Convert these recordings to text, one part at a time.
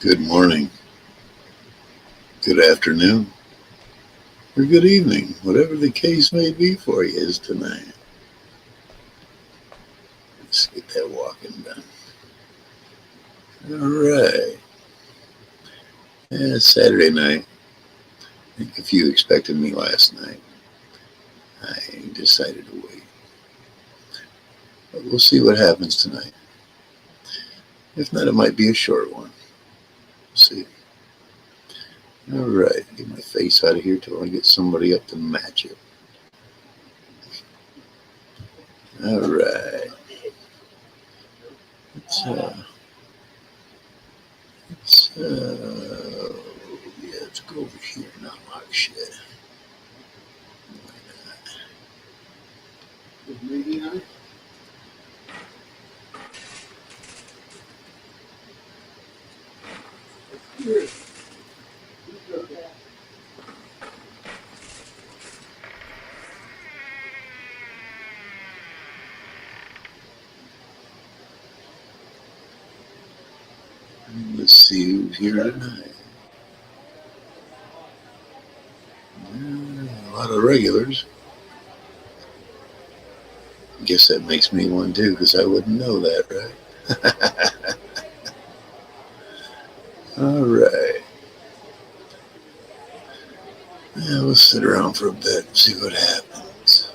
Good morning, good afternoon, or good evening, whatever the case may be for you is tonight. Let's get that walking done. All right. Yeah, it's Saturday night. I think if you expected me last night, I decided to wait. But we'll see what happens tonight. If not, it might be a short one. We'll see. All right. Get my face out of here till I get somebody up to match it. All right. Let's go over here and unlock shit. Let's see who's here tonight. A lot of regulars. I guess that makes me one too, because I wouldn't know that, right? All right. Yeah, we'll sit around for a bit and see what happens.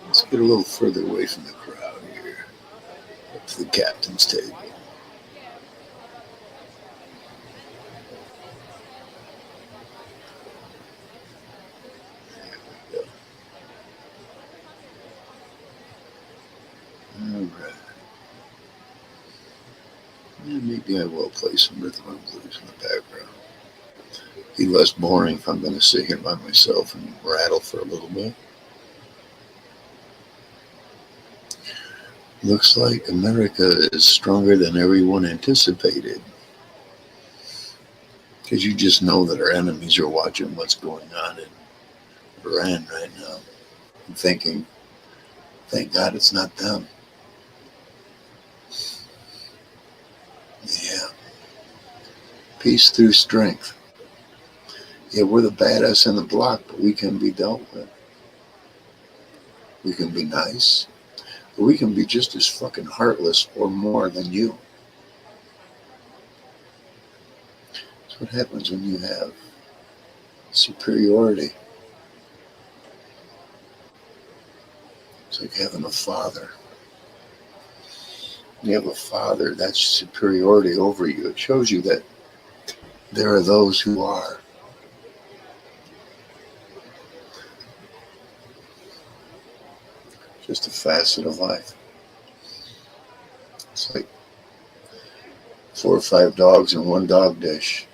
Let's get a little further away from the crowd here, up to the captain's table. There we go. All right. Yeah, maybe I will play some rhythm and blues in the background. Be less boring if I'm going to sit here by myself and rattle for a little bit. Looks like America is stronger than everyone anticipated. Because you just know that our enemies are watching what's going on in Iran right now and thinking, thank God it's not them. Yeah. Peace through strength. Yeah, we're the badass in the block, but we can be dealt with. We can be nice, but we can be just as fucking heartless or more than you. That's what happens when you have superiority. It's like having a father. You have a father, that's superiority over you. It shows you that there are those who are. Just a facet of life. It's like 4 or 5 dogs in one dog dish.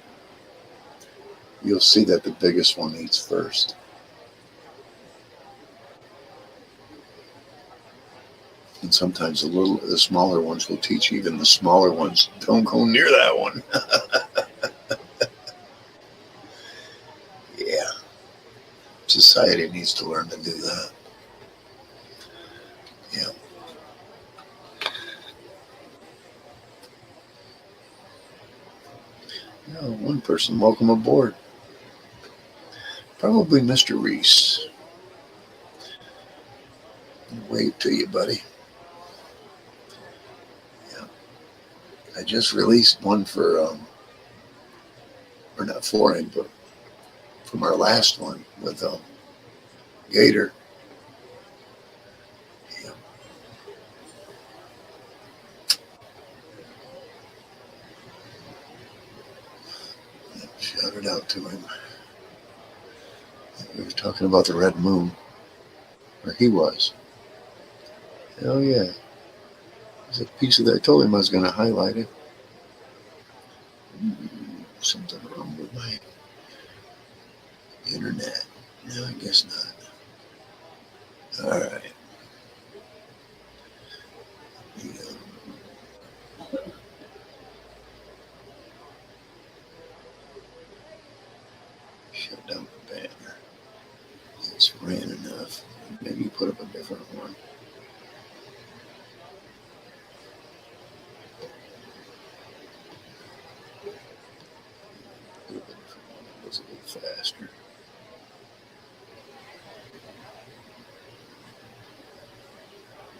You'll see that the biggest one eats first. And sometimes the smaller ones will teach even the smaller ones, don't go near that one. Yeah. Society needs to learn to do that. Yeah. One person, welcome aboard. Probably Mr. Reese. Wave to you, buddy. Yeah. I just released one for, or not for him, but from our last one with Gator. Yeah. Shout it out to him. We were talking about the red moon, or he was. Hell yeah. There's a piece of that. I told him I was going to highlight it. Something wrong with my internet. No, I guess not. All right. Yeah. Shut down the banner. It's ran enough. Maybe put up a different one. Put up a different one that goes a little faster.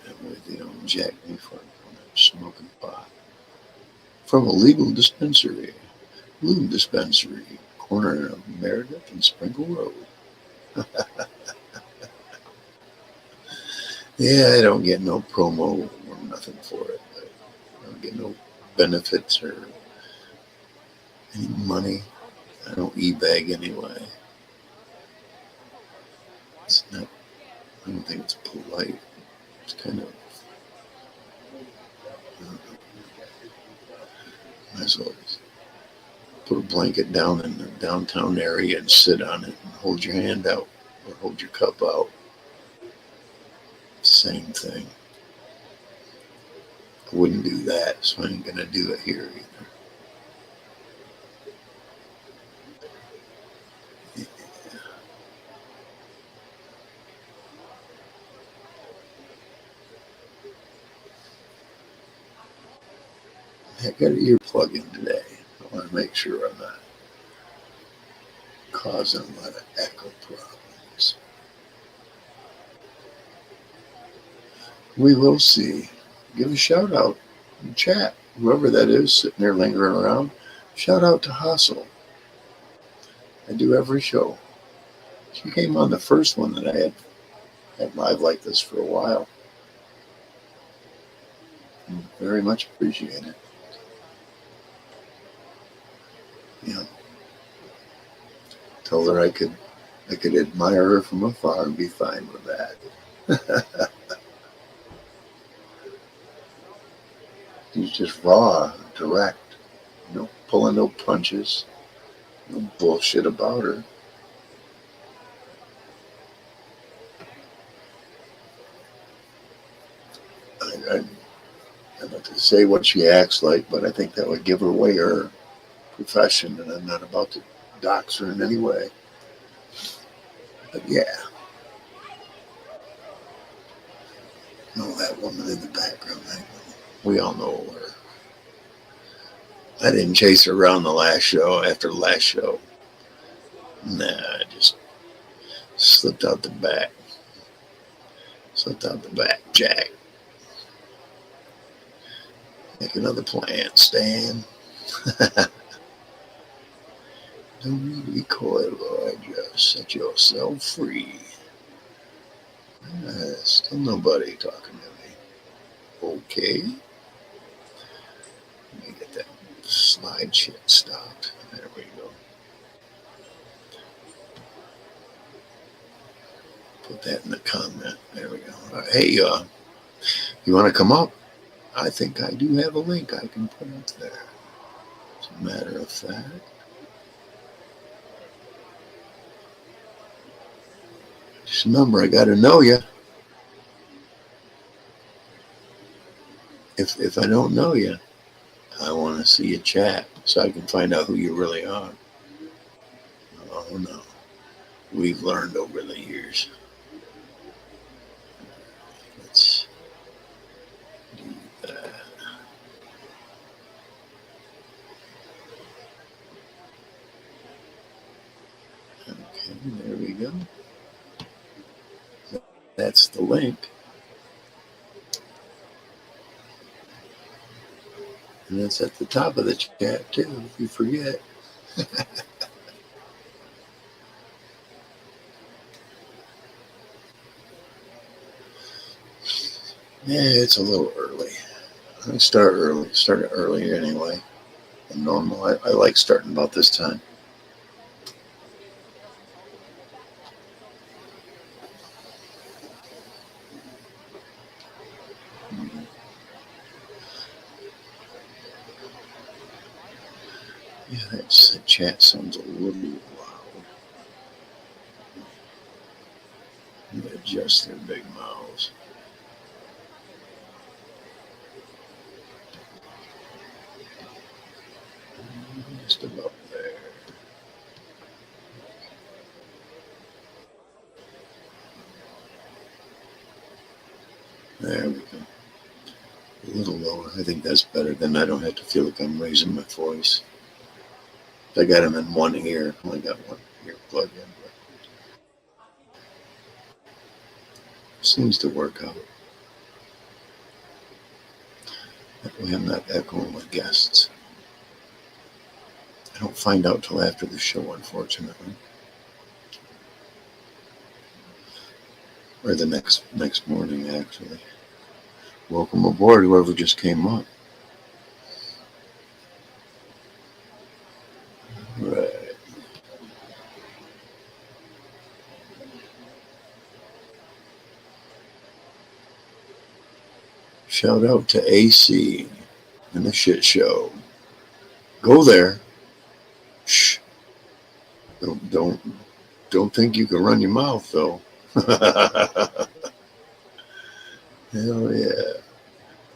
That way they don't jack me for smoking pot. From a legal dispensary. Lube dispensary. Corner of Meredith and Sprinkle Road. Yeah, I don't get no promo or nothing for it. I don't get no benefits or any money. I don't e-bag anyway. It's not, I don't think it's polite. It's kind of, might as well put a blanket down in the downtown area and sit on it and hold your hand out or hold your cup out. Same thing. I wouldn't do that, so I ain't gonna do it here either. Yeah. I got an earplug in today. I want to make sure I'm not causing a lot of echo problems. We will see. Give a shout out in chat, whoever that is sitting there lingering around. Shout out to Hustle. I do every show. She came on the first one that I had live like this for a while. Very much appreciate it. You know, told her I could admire her from afar and be fine with that. She's just raw, direct, no pulling no punches, no bullshit about her. I'm not to say what she acts like, but I think that would give her away her profession, and I'm not about to dox her in any way. But yeah, no, that woman in the background, we all know her. I didn't chase her around the last show. After the last show, nah, I just slipped out the back. Jack. Make another plan, Stan. Don't need to recoil, Lord. Just set yourself free. Still nobody talking to me. Okay. Let me get that slide shit stopped. There we go. Put that in the comment. There we go. Hey, you want to come up? I think I do have a link I can put up there. As a matter of fact. Just remember, I got to know you. If I don't know you, I want to see you chat so I can find out who you really are. Oh no. We've learned over the years. Let's do that. Okay, there we go. That's the link. And it's at the top of the chat too, if you forget. Yeah, it's a little early. I started earlier anyway than normal. I like starting about this time. Yeah, that chat sounds a little loud. They adjust their big mouths. Just about there. There we go. A little lower. I think that's better. Then I don't have to feel like I'm raising my voice. I got them in one ear. I only got one ear plugged in. But seems to work out. That way I'm not echoing my guests. I don't find out till after the show, unfortunately. Or the next morning, actually. Welcome aboard, whoever just came up. Right. Shout out to AC and the shit show. Go there. Shh. Don't think you can run your mouth though. Hell yeah.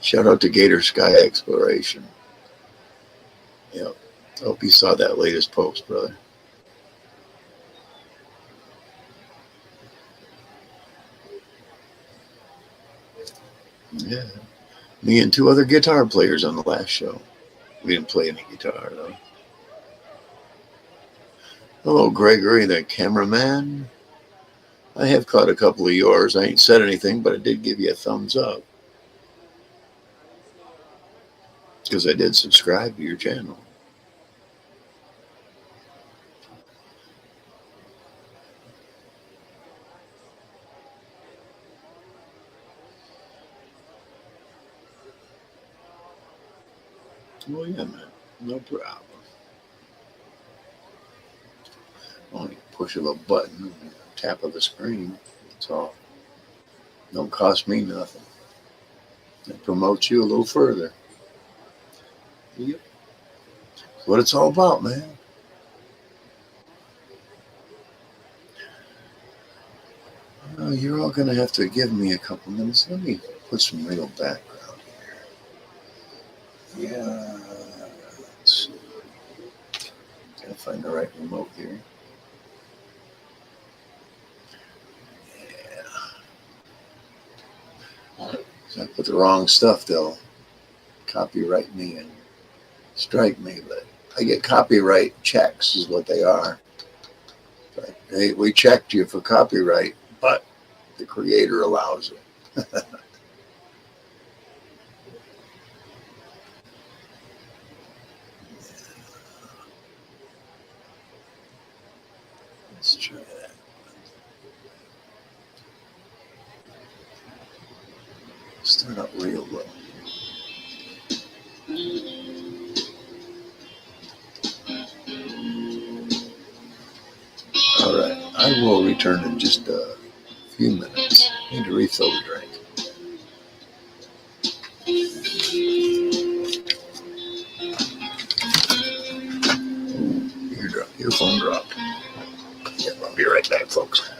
Shout out to Gator Sky Exploration. Yep. Hope you saw that latest post, brother. Yeah. Me and two other guitar players on the last show. We didn't play any guitar though. Hello, Gregory, the cameraman. I have caught a couple of yours. I ain't said anything, but I did give you a thumbs up. Because I did subscribe to your channel. Well, yeah, man. No problem. Only push of a button, tap of the screen. That's all. Don't cost me nothing. It promotes you a little further. Yep. That's what it's all about, man. You're all going to have to give me a couple minutes. Let me put some real background here. Yeah. Let's see. Gotta find the right remote here. Yeah. So I put the wrong stuff, they'll copyright me and strike me, but I get copyright checks is what they are. Like, hey, we checked you for copyright, but the creator allows it. Let's try that. Start up real low. All right, I will return in just a few minutes. Need to refill the drink. Your phone dropped. Yeah, I'll be right back, folks.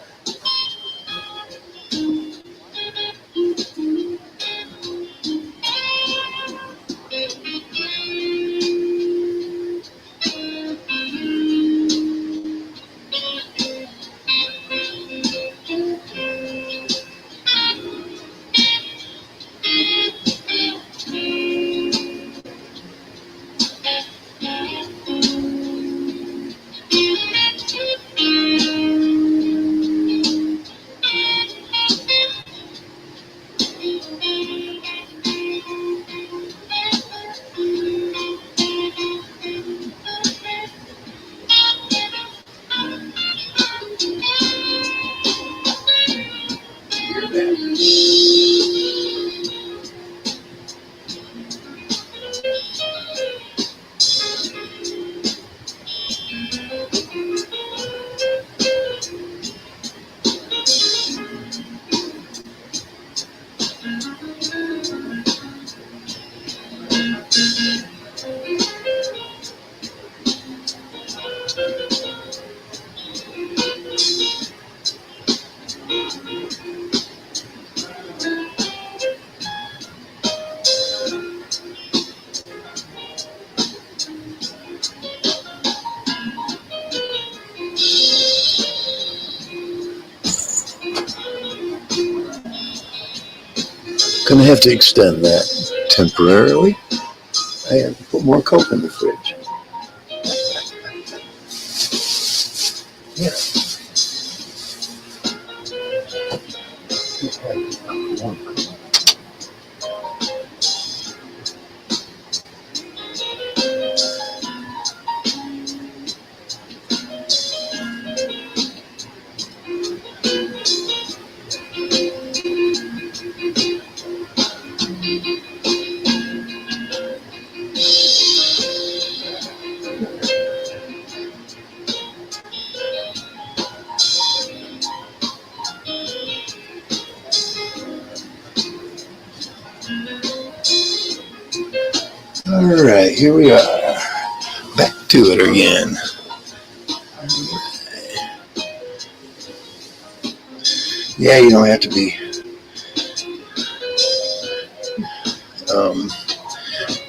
Gonna have to extend that temporarily. I have to put more Coke in the fridge. Yeah. All right, here we are. Back to it again. Yeah, you don't have to be.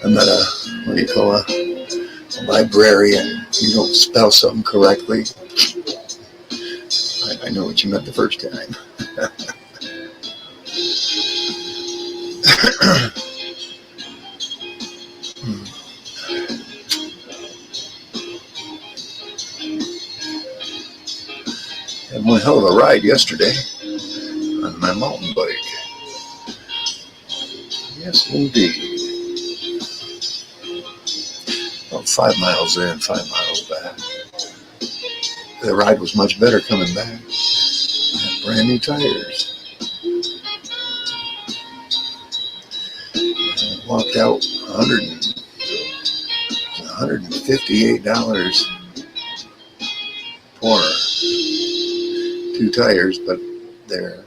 I'm not a, what do you call a librarian. You don't spell something correctly. I know what you meant the first time. Had one hell of a ride yesterday on my mountain bike. Yes, indeed. About 5 miles there and 5 miles back. The ride was much better coming back. I had brand new tires. I walked out $158 for 2 tires, but they're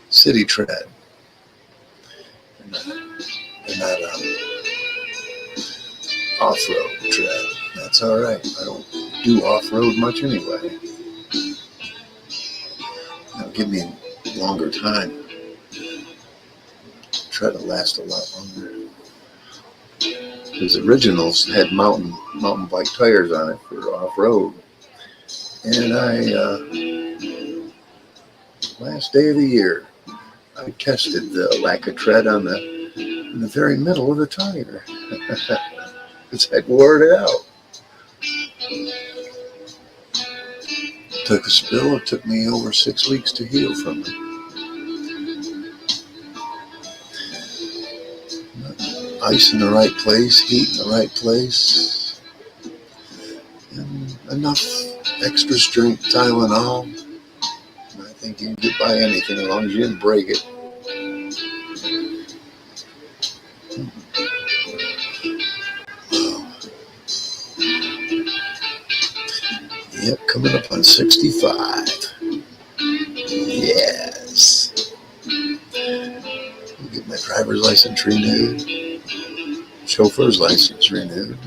city tread. They're not off-road tread. That's all right. I don't do off-road much anyway. That'll give me longer time. Try to last a lot longer. His originals had mountain bike tires on it for off-road. And last day of the year, I tested the lack of tread in the very middle of the tire. Because I'd wore it out. Took a spill. It took me over 6 weeks to heal from it. Ice in the right place, heat in the right place, and enough extra strength Tylenol. I think you can get by anything as long as you didn't break it. Yep, coming up on 65. Yes. Get my driver's license renewed. Chauffeur's license renewed.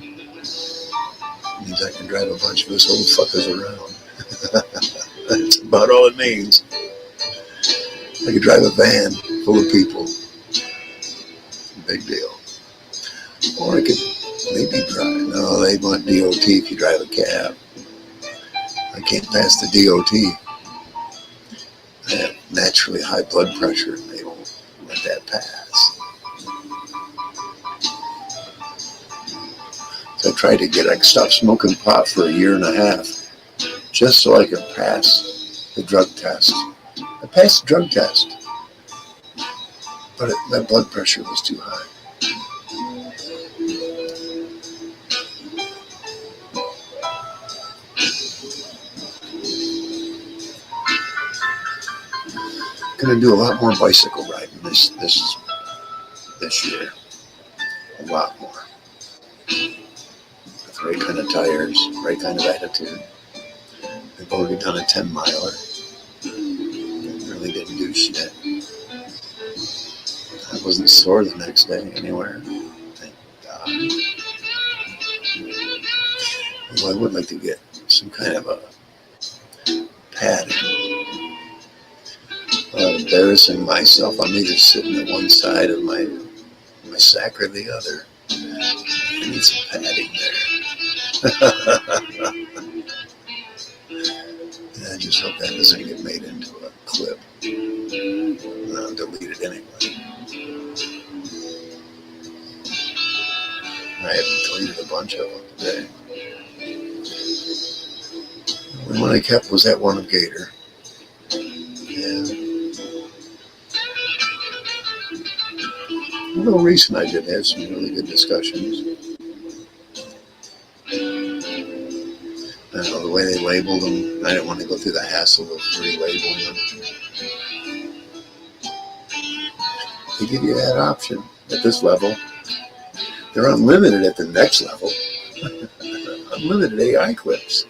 Means I can drive a bunch of us old fuckers around. That's about all it means. I could drive a van full of people. Big deal. Or I could maybe drive. No, they want DOT if you drive a cab. I can't pass the DOT. I have naturally high blood pressure and they won't let that pass. So I tried to stop smoking pot for 1.5 years just so I could pass the drug test. I passed the drug test, but my blood pressure was too high. Going to do a lot more bicycle riding this year. A lot more. With the right kind of tires, right kind of attitude. I've already done a 10-miler. Really didn't do shit. I wasn't sore the next day anywhere. Thank God. Well, I would like to get some kind of a padding. Embarrassing myself. I'm either sitting at one side of my sack or the other. I need some padding there. I just hope that doesn't get made into a clip. I'll delete it anyway. I haven't deleted a bunch of them today. The one I kept was that one of Gator. And a little recent, I did have some really good discussions. I don't know, the way they labeled them, I didn't want to go through the hassle of relabeling them. They give you that option at this level. They're unlimited at the next level. Unlimited AI clips.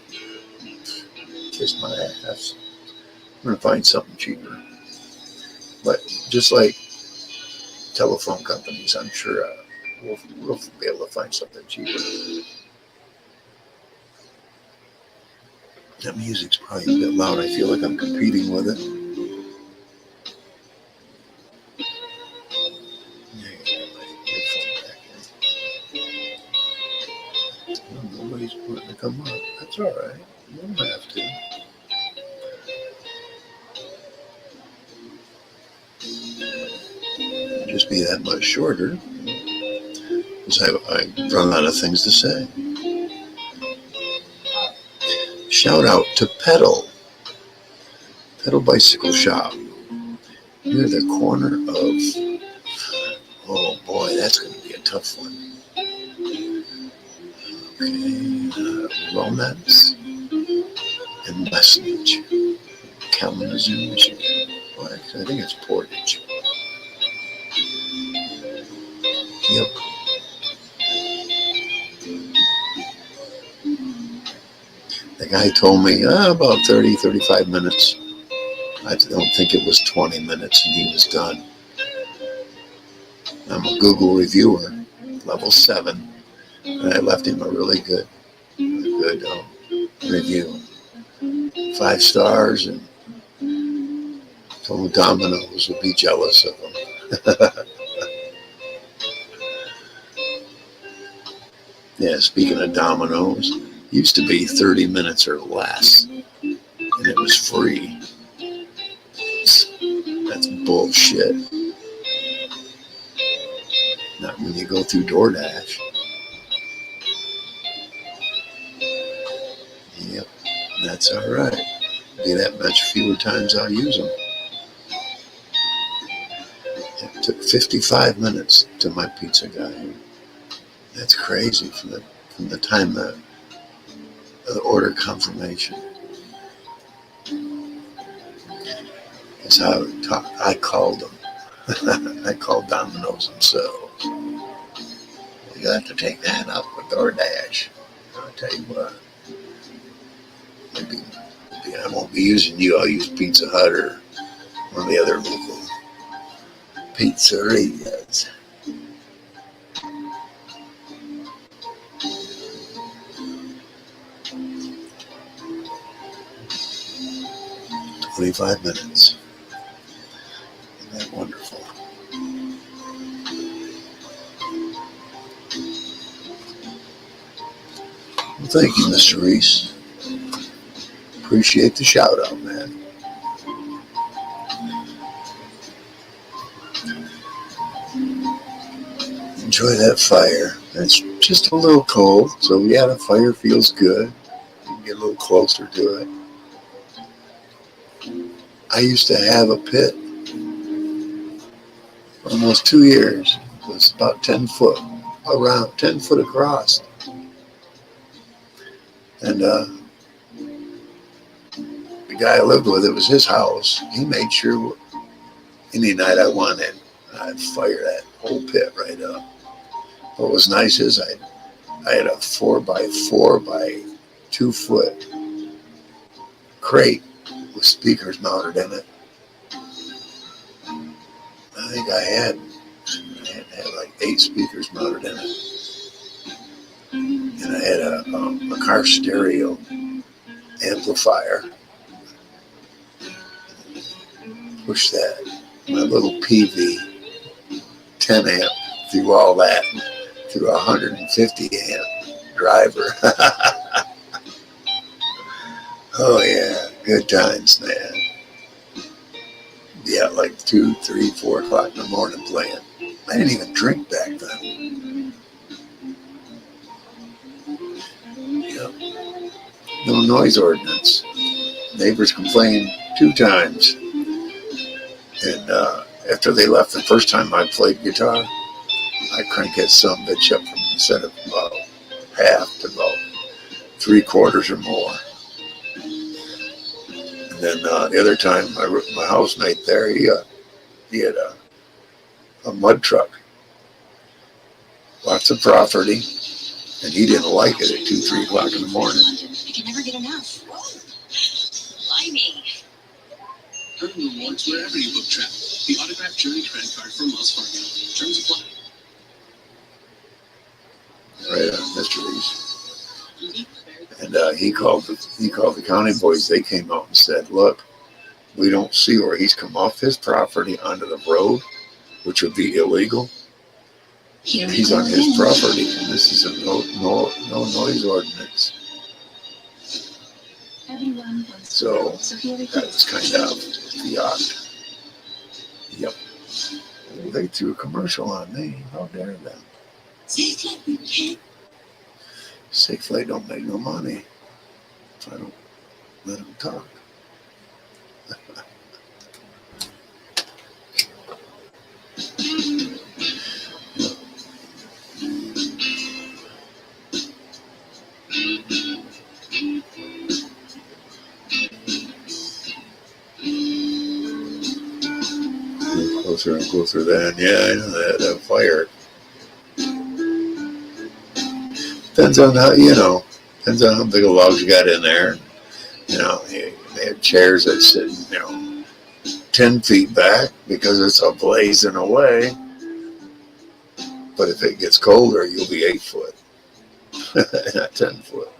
Kiss my ass. I'm going to find something cheaper. But just like telephone companies, I'm sure we'll be able to find something cheaper. That music's probably a bit loud. I feel like I'm competing with it. Nobody's wanting to come up. That's all right. You don't have to. Just be that much shorter. Because I run out of things to say. Shout out to Pedal Bicycle Shop. Near the corner of, oh boy, that's going to be a tough one. Okay, Romance and Message, Kalamazoo, Michigan. Well, actually, I think it's Portage. Yep. The guy told me about 30, 35 minutes. I don't think it was 20 minutes and he was done. I'm a Google reviewer, level 7, and I left him a really good review. 5 stars, and told Domino's would be jealous of him. Yeah, speaking of Domino's, it used to be 30 minutes or less, and it was free. That's bullshit. Not when you go through DoorDash. Yep, that's all right. Be that much fewer times I'll use them. It took 55 minutes to my pizza guy. That's crazy from the time the order confirmation. That's how I called them. I called Domino's themselves. You have to take that up with DoorDash. I'll tell you what. Maybe I won't be using you. I'll use Pizza Hut or one of the other local pizzerias. "25 minutes. Isn't that wonderful?" Well, thank you, Mr. Reese. Appreciate the shout out, man. Enjoy that fire. It's just a little cold, so yeah, the fire feels good. You can get a little closer to it. I used to have a pit for almost 2 years. It was about 10 foot, around 10 foot across. And the guy I lived with, it was his house. He made sure any night I wanted, I'd fire that whole pit right up. What was nice is I had a 4x4 by 2 foot crate with speakers mounted in it. I think I had like 8 speakers mounted in it. And I had a car stereo amplifier. Push that, my little PV 10 amp through all that, through a 150 amp driver. Oh yeah, good times, man. Yeah, like 2, 3, 4 o'clock in the morning playing. I didn't even drink back then. No noise ordinance. Neighbors complained 2 times. And after they left the first time I played guitar, I cranked that son of a bitch up from instead of about half to about 3/4 or more. And then the other time, my housemate there, he had a mud truck, lots of property, and he didn't like it at 2, 3 o'clock in the morning. I can never get enough. Blimey. Earn rewards wherever you book travel. The autographed Journey credit card from Wells Fargo. Terms apply. Right on, Mr. Reese. And he called the county boys. They came out and said, "Look, we don't see where he's come off his property onto the road, which would be illegal. He's on his property, and this is a no noise ordinance." So that was kind of fiat. Yep. They threw a commercial on me. How dare them? Safe don't make no money if I don't let them talk. Closer and closer then. Yeah, I know that fire. Depends on how big a logs you got in there. They have chairs that sit, 10 feet back because it's a blazing away. But if it gets colder, you'll be 8 foot, not 10 foot.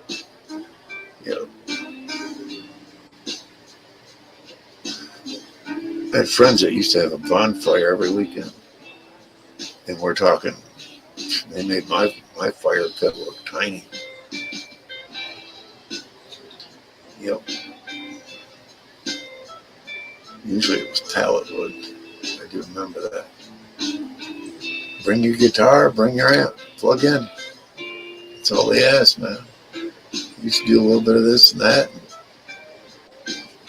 I had friends that used to have a bonfire every weekend. And we're talking, they made my fire pit look tiny. Yep. Usually it was pallet wood. I do remember that. Bring your guitar, bring your amp, plug in. That's all they asked, man. Used to do a little bit of this and that. And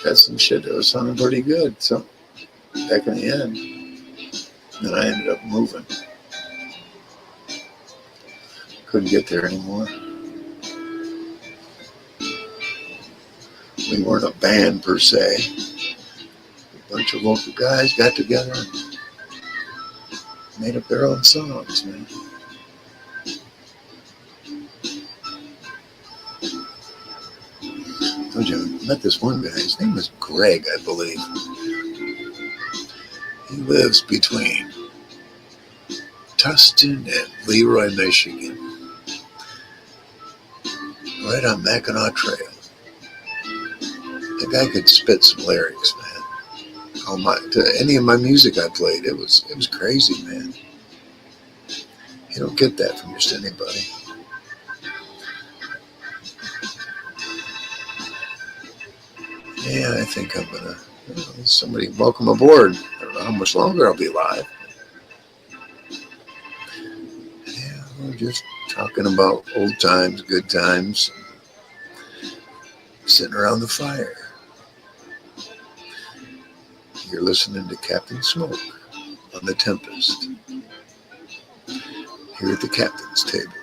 got some shit that was sounding pretty good. So back in the end, then I ended up moving. Couldn't get there anymore. We weren't a band per se. A bunch of local guys got together and made up their own songs, man. I told you, I met this one guy. His name was Greg, I believe. He lives between Tustin and Leroy, Michigan, right on Mackinac Trail. The guy could spit some lyrics, man. To any of my music I played, it was crazy, man. You don't get that from just anybody. Yeah, I think I'm gonna. Somebody welcome aboard. I don't know how much longer I'll be alive. Yeah, we're just talking about old times, good times, sitting around the fire. You're listening to Captain Smoke on the Tempest here at the captain's table.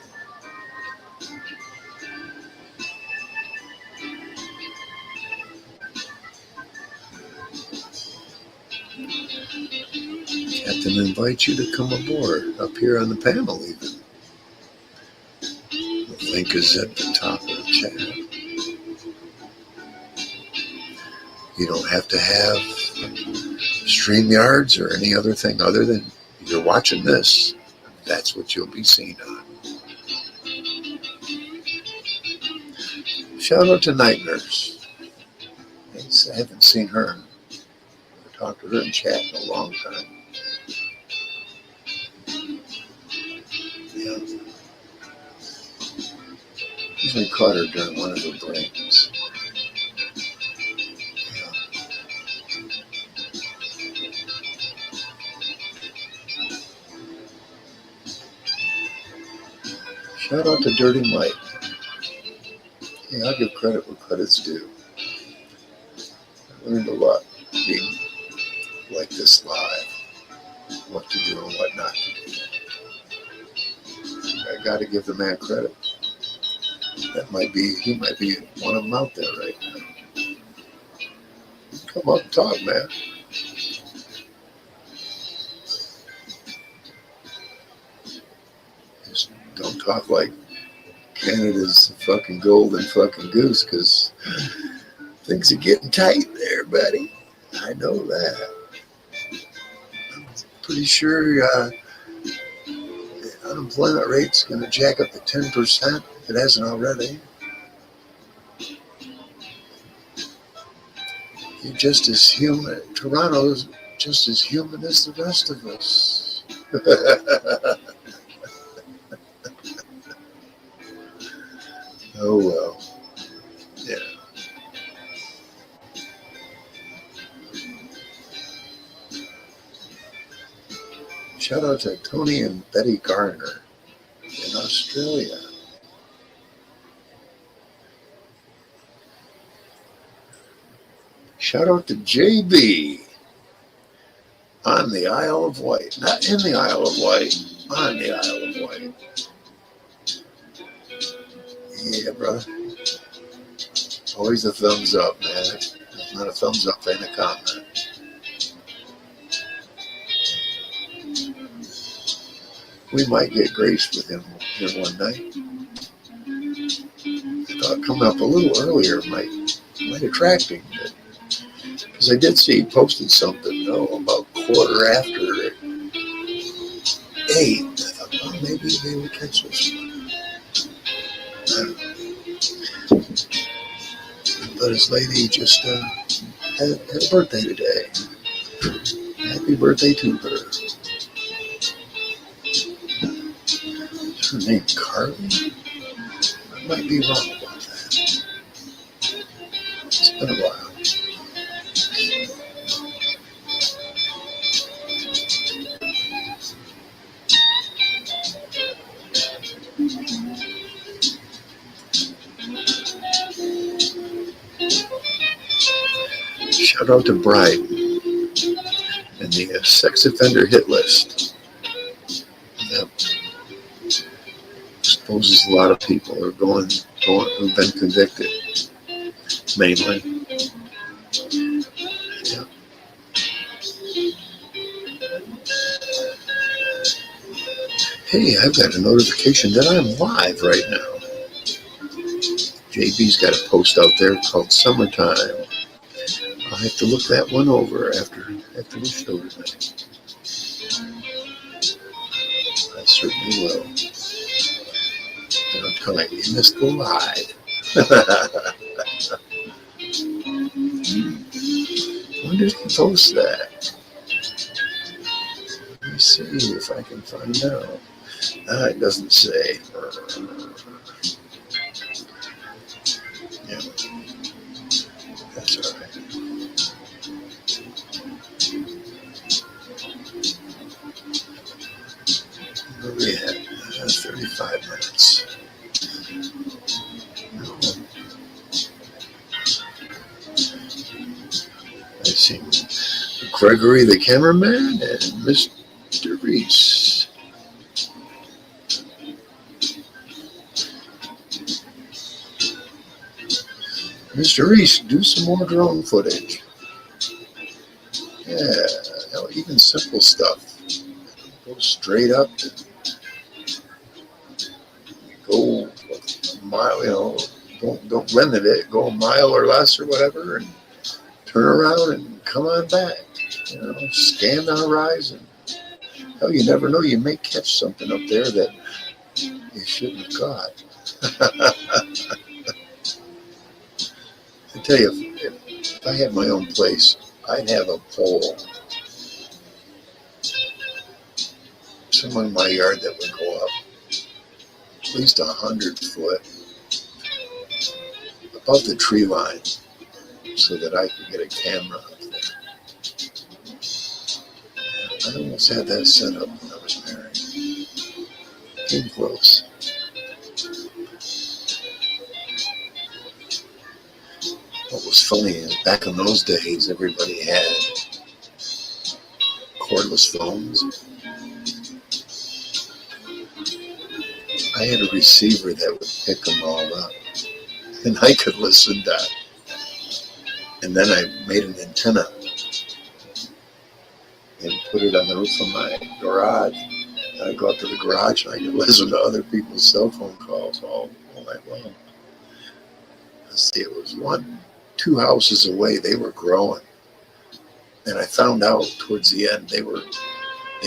Captain invites you to come aboard up here on the panel even. The link is at the top of the chat. You don't have to have StreamYards or any other thing other than you're watching this. That's what you'll be seen on. Shout out to Night Nurse. I haven't seen her or talked to her in chat in a long time. Yeah. Usually caught her during one of her breaks. Yeah. Shout out to Dirty Mike. Yeah, I'll give credit where credit's due. I learned a lot being like this live, what to do and what not to do. I got to give the man credit. He might be one of them out there right now. Come up and talk, man. Just don't talk like Canada's the fucking golden fucking goose, because things are getting tight there, buddy. I know that. I'm pretty sure the unemployment rate's going to jack up to 10% if it hasn't already. You're just as human. Toronto's just as human as the rest of us. Oh well. Yeah. Shout out to Tony and Betty Garner in Australia. Shout out to JB on the Isle of Wight. Not in the Isle of Wight, on the Isle of Wight. Yeah, brother. Always a thumbs up, man. If not a thumbs up, ain't a comment. We might get graced with him here one night. I thought coming up a little earlier might attract him. Because I did see he posted something, about 8:15. I thought, well, maybe they will catch this one. But his lady just had a birthday today. Happy birthday to her. Is her name Carly? I might be wrong about that. It's been a while. Shout out to Bryden and the sex offender hit list. That exposes a lot of people who've been convicted, mainly. Yeah. Hey, I've got a notification that I'm live right now. JB's got a post out there called Summertime. I'll have to look that one over after the show tonight. I certainly will. And I'm telling you, you must go live. When did he post that? Let me see if I can find out. It doesn't say. Yeah, that's all right. Where we at? 35 minutes. I see Gregory the cameraman and Mr. Reese. Mr. Reese, do some more drone footage. Yeah, even simple stuff. Go straight up and go a mile, don't limit it. Go a mile or less or whatever, and turn around and come on back. Scan the horizon. Hell, you never know. You may catch something up there that you shouldn't have caught. I tell you, if I had my own place, I'd have a pole somewhere in my yard that would go up at least 100 foot above the tree line so that I could get a camera up there. I almost had that set up when I was married. Came close. was funny, back in those days, everybody had cordless phones. I had a receiver that would pick them all up, and I could listen to. And then I made an antenna and put it on the roof of my garage. And I'd go up to the garage and I could listen to other people's cell phone calls all night long. Let's see, it was 2 houses away. They were growing, and I found out towards the end they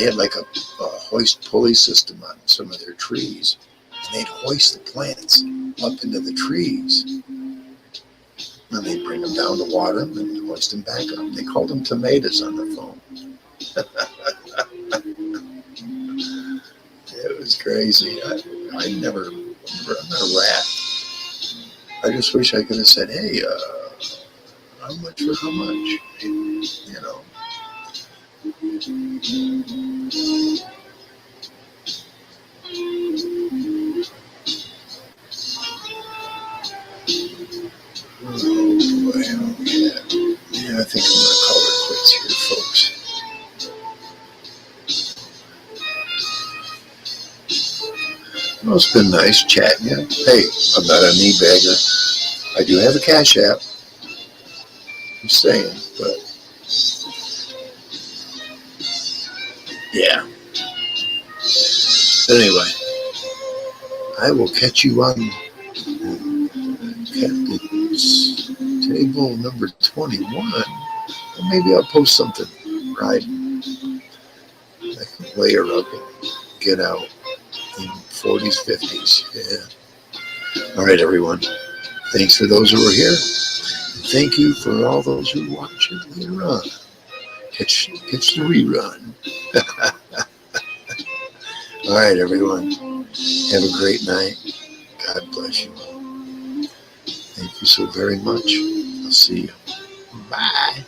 had like a hoist pulley system on some of their trees, and they'd hoist the plants up into the trees, and they'd bring them down to water them and hoist them back up. They called them tomatoes on the phone. It was crazy. I'm not a rat. I just wish I could have said, hey, how much for how much? You know. Oh boy, oh yeah. Yeah, I think I'm going to call it quits here, folks. Well, it's been nice chatting you. Hey, I'm not a knee bagger. I do have a Cash App. I'm saying, but yeah. But anyway, I will catch you on Captain's Table number 21. Or maybe I'll post something right. I can layer up and get out in 40s, 50s. Yeah. All right, everyone. Thanks for those who are here. Thank you for all those who watch it later on. Catch the rerun. All right, everyone. Have a great night. God bless you. Thank you so very much. I'll see you. Bye.